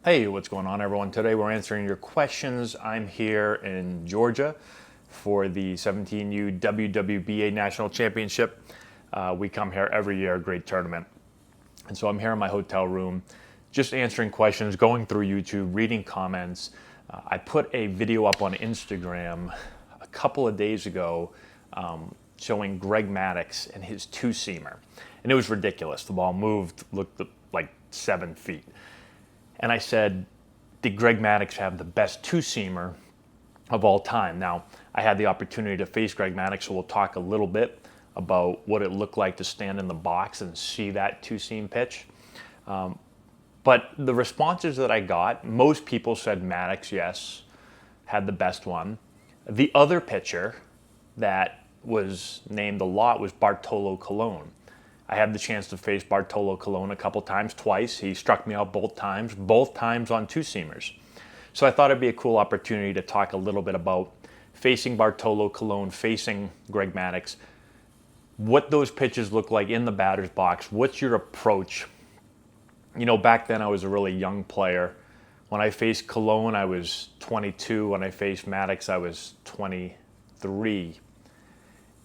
Hey, what's going on, everyone? Today we're answering your questions. I'm here in Georgia for the 17U WWBA National Championship. We come here every year, a great tournament. And so I'm here in my hotel room, just answering questions, going through YouTube, reading comments. I put a video up on Instagram a couple of days ago showing Greg Maddux and his two-seamer. And it was ridiculous. The ball moved, looked like 7 feet. And I said, did Greg Maddux have the best two-seamer of all time? Now, I had the opportunity to face Greg Maddux, so we'll talk a little bit about what it looked like to stand in the box and see that two-seam pitch. But the responses that I got, most people said Maddux, yes, had the best one. The other pitcher that was named a lot was Bartolo Colon. I had the chance to face Bartolo Colon a couple times, twice. He struck me out both times on two-seamers. So I thought it'd be a cool opportunity to talk a little bit about facing Bartolo Colon, facing Greg Maddux, what those pitches look like in the batter's box. What's your approach? You know, back then I was a really young player. When I faced Colon, I was 22. When I faced Maddux, I was 23.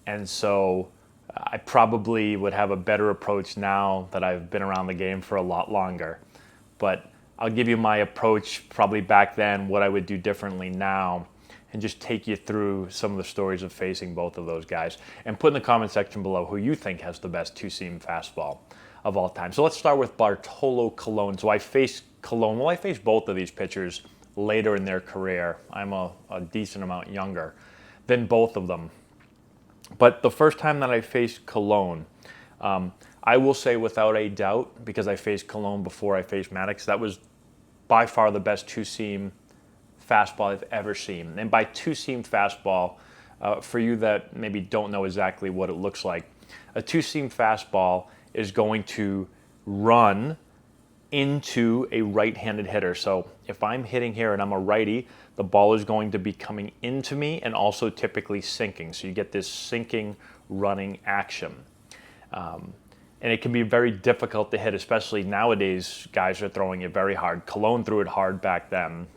And so I probably would have a better approach now that I've been around the game for a lot longer. But I'll give you my approach probably back then, what I would do differently now, and just take you through some of the stories of facing both of those guys. And put in the comment section below who you think has the best two-seam fastball of all time. So let's start with Bartolo Colon. So I faced Colon. Well, I faced both of these pitchers later in their career. I'm a decent amount younger than both of them. But the first time that I faced Colon, I will say without a doubt, because I faced Colon before I faced Maddux, that was by far the best two-seam fastball I've ever seen. And by two-seam fastball, for you that maybe don't know exactly what it looks like, a two-seam fastball is going to run into a right-handed hitter. So if I'm hitting here and I'm a righty, the ball is going to be coming into me and also typically sinking. So you get this sinking, running action. And it can be very difficult to hit, especially nowadays, guys are throwing it very hard. Colon threw it hard back then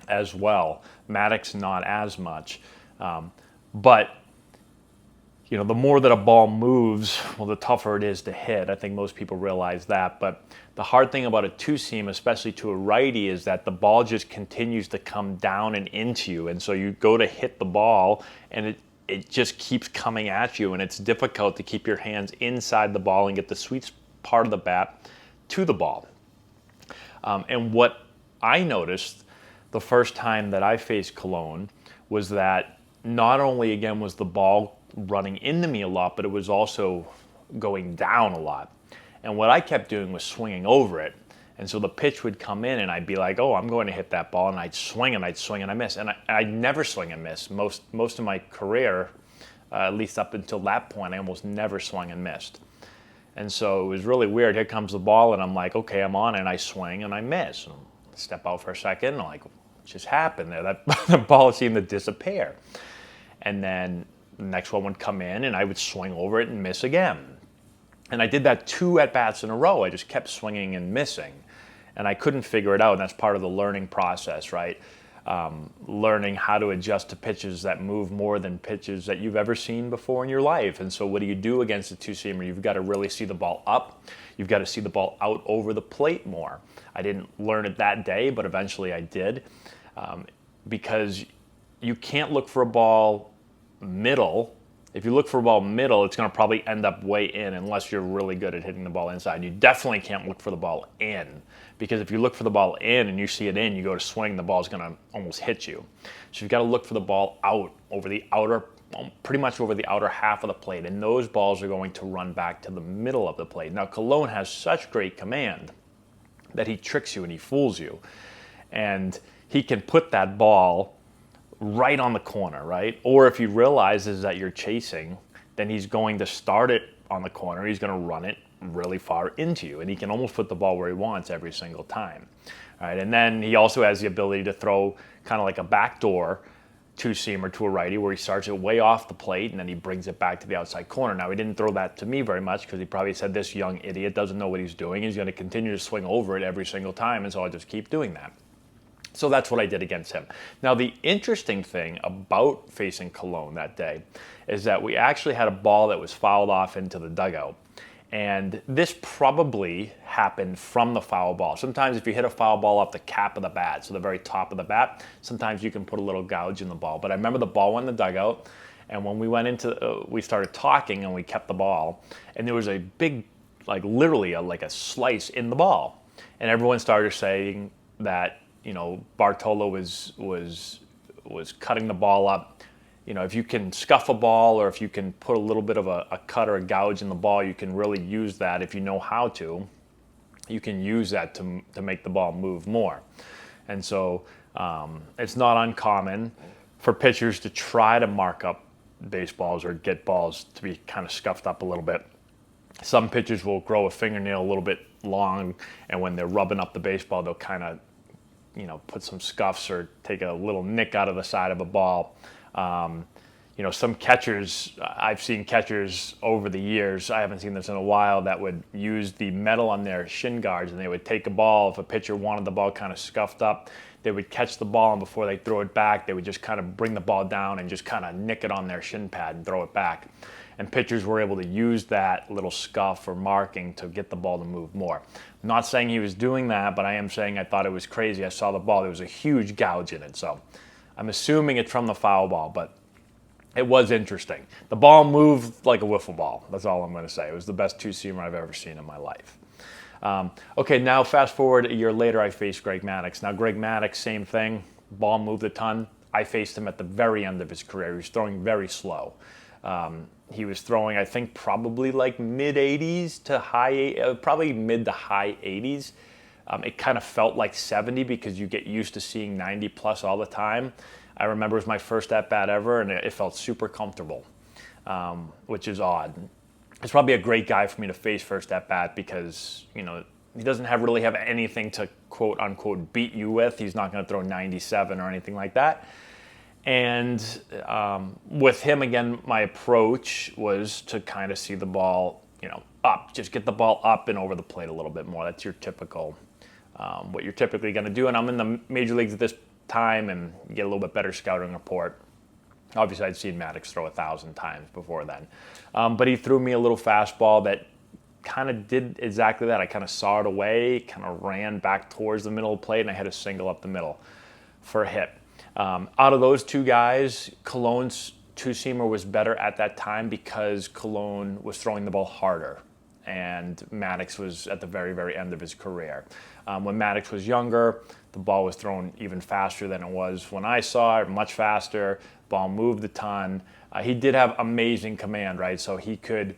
as well. Maddux, not as much. But you know, the more that a ball moves, well, the tougher it is to hit. I think most people realize that. But the hard thing about a two-seam, especially to a righty, is that the ball just continues to come down and into you. And so you go to hit the ball, and it just keeps coming at you. And it's difficult to keep your hands inside the ball and get the sweet part of the bat to the ball. And what I noticed the first time that I faced Colon was that not only, again, was the ball running into me a lot, but it was also going down a lot. And what I kept doing was swinging over it. And so the pitch would come in and I'd be like, oh, I'm going to hit that ball. And I'd swing and I miss. And I'd never swing and miss. Most of my career, at least up until that point, I almost never swung and missed. And so it was really weird. Here comes the ball and I'm like, okay, I'm on it. And I swing and I miss. And I step out for a second and I'm like, what just happened there? The ball seemed to disappear. And then the next one would come in and I would swing over it and miss again. And I did that 2 at-bats in a row. I just kept swinging and missing. And I couldn't figure it out, and that's part of the learning process, right? Learning how to adjust to pitches that move more than pitches that you've ever seen before in your life. And so what do you do against a two-seamer? You've got to really see the ball up. You've got to see the ball out over the plate more. I didn't learn it that day, but eventually I did. Because you can't look for a ball middle. If you look for a ball middle, it's going to probably end up way in unless you're really good at hitting the ball inside. You definitely can't look for the ball in, because if you look for the ball in and you see it in, you go to swing, the ball's going to almost hit you. So you've got to look for the ball out over the outer, pretty much over the outer half of the plate, and those balls are going to run back to the middle of the plate. Now, Colon has such great command that he tricks you and he fools you, and he can put that ball right on the corner, right? Or if he realizes that you're chasing, then he's going to start it on the corner. He's going to run it really far into you, and he can almost put the ball where he wants every single time. All right, and then he also has the ability to throw kind of like a backdoor two-seamer to a righty where he starts it way off the plate and then he brings it back to the outside corner. Now, he didn't throw that to me very much because he probably said, this young idiot doesn't know what he's doing. He's going to continue to swing over it every single time, and so I'll just keep doing that. So that's what I did against him. Now, the interesting thing about facing Cologne that day is that we actually had a ball that was fouled off into the dugout. And this probably happened from the foul ball. Sometimes if you hit a foul ball off the cap of the bat, so the very top of the bat, sometimes you can put a little gouge in the ball. But I remember the ball went in the dugout, and when we went into, we started talking and we kept the ball, and there was a big, like literally like a slice in the ball. And everyone started saying that, you know, Bartolo was cutting the ball up. You know, if you can scuff a ball or if you can put a little bit of a cut or a gouge in the ball, you can really use that. If you know how to, you can use that to make the ball move more. And so it's not uncommon for pitchers to try to mark up baseballs or get balls to be kind of scuffed up a little bit. Some pitchers will grow a fingernail a little bit long, and when they're rubbing up the baseball, they'll kind of, you know, put some scuffs or take a little nick out of the side of a ball. You know, some catchers, I've seen catchers over the years, I haven't seen this in a while, that would use the metal on their shin guards, and they would take a ball. If a pitcher wanted the ball kind of scuffed up, they would catch the ball, and before they throw it back, they would just kind of bring the ball down and just kind of nick it on their shin pad and throw it back. And pitchers were able to use that little scuff or marking to get the ball to move more. I'm not saying he was doing that, but I am saying I thought it was crazy. I saw the ball, there was a huge gouge in it. So I'm assuming it's from the foul ball, but it was interesting. The ball moved like a wiffle ball. That's all I'm going to say. It was the best two-seamer I've ever seen in my life. Okay, now fast forward a year later, I faced Greg Maddux. Now, Greg Maddux, same thing. Ball moved a ton. I faced him at the very end of his career. He was throwing very slow. He was throwing, I think, probably like mid-80s to probably mid to high 80s. It kind of felt like 70 because you get used to seeing 90 plus all the time. I remember it was my first at-bat ever, and it felt super comfortable, which is odd. It's probably a great guy for me to face first at-bat because, you know, he doesn't really have anything to quote-unquote beat you with. He's not going to throw 97 or anything like that. And with him, again, my approach was to kind of see the ball, you know, up. Just get the ball up and over the plate a little bit more. That's your typical, what you're typically going to do. And I'm in the major leagues at this time and get a little bit better scouting report. Obviously, I'd seen Maddux throw 1,000 times before then. But he threw me a little fastball that kind of did exactly that. I kind of saw it away, kind of ran back towards the middle of the plate, and I hit a single up the middle for a hit. Out of those two guys, Cologne's two-seamer was better at that time because Cologne was throwing the ball harder, and Maddux was at the very, very end of his career. When Maddux was younger, the ball was thrown even faster than it was when I saw it, much faster. Ball moved a ton. He did have amazing command, right? So he could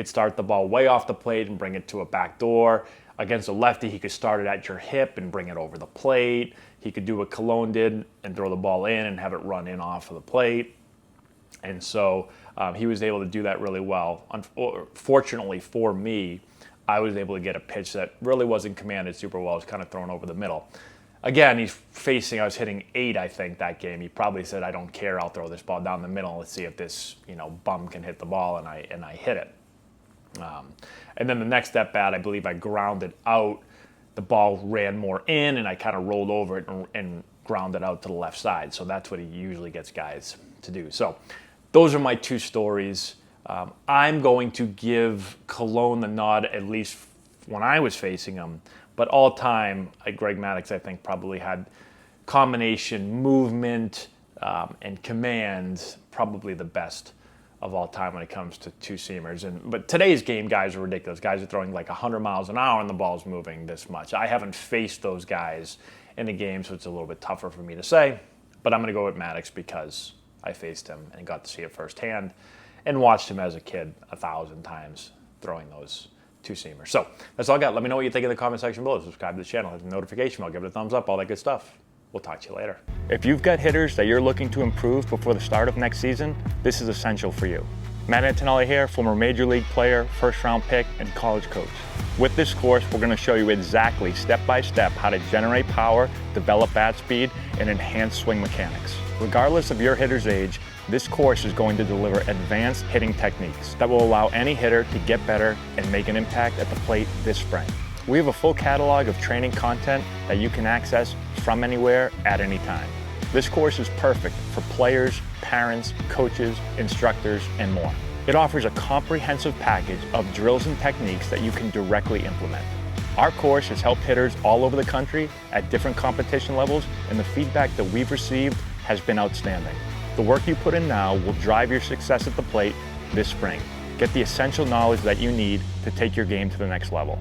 start the ball way off the plate and bring it to a back door. Against a lefty, he could start it at your hip and bring it over the plate. He could do what Cologne did and throw the ball in and have it run in off of the plate. And so he was able to do that really well. Fortunately for me, I was able to get a pitch that really wasn't commanded super well. It was kind of thrown over the middle. Again, I was hitting 8, I think, that game. He probably said, I don't care, I'll throw this ball down the middle. Let's see if this, you know, bum can hit the ball, and I hit it. And then the next at bat, I believe I grounded out. The ball ran more in, and I kind of rolled over it and grounded out to the left side. So that's what he usually gets guys to do. So those are my two stories. I'm going to give Cologne the nod, at least when I was facing him. But all time, Greg Maddux, I think, probably had combination, movement, and command, probably the best of all time when it comes to two-seamers. But today's game, guys are ridiculous. Guys are throwing like 100 miles an hour and the ball's moving this much. I haven't faced those guys in the game, so it's a little bit tougher for me to say. But I'm going to go with Maddux because I faced him and got to see it firsthand and watched him as a kid 1,000 times throwing those two-seamers. So that's all I got. Let me know what you think in the comment section below. Subscribe to the channel, hit the notification bell, give it a thumbs up, all that good stuff. We'll talk to you later. If you've got hitters that you're looking to improve before the start of next season, this is essential for you. Matt Antonelli here, former Major League player, first-round pick, and college coach. With this course, we're going to show you exactly, step-by-step, how to generate power, develop bat speed, and enhance swing mechanics. Regardless of your hitter's age, this course is going to deliver advanced hitting techniques that will allow any hitter to get better and make an impact at the plate this spring. We have a full catalog of training content that you can access from anywhere at any time. This course is perfect for players, parents, coaches, instructors, and more. It offers a comprehensive package of drills and techniques that you can directly implement. Our course has helped hitters all over the country at different competition levels, and the feedback that we've received has been outstanding. The work you put in now will drive your success at the plate this spring. Get the essential knowledge that you need to take your game to the next level.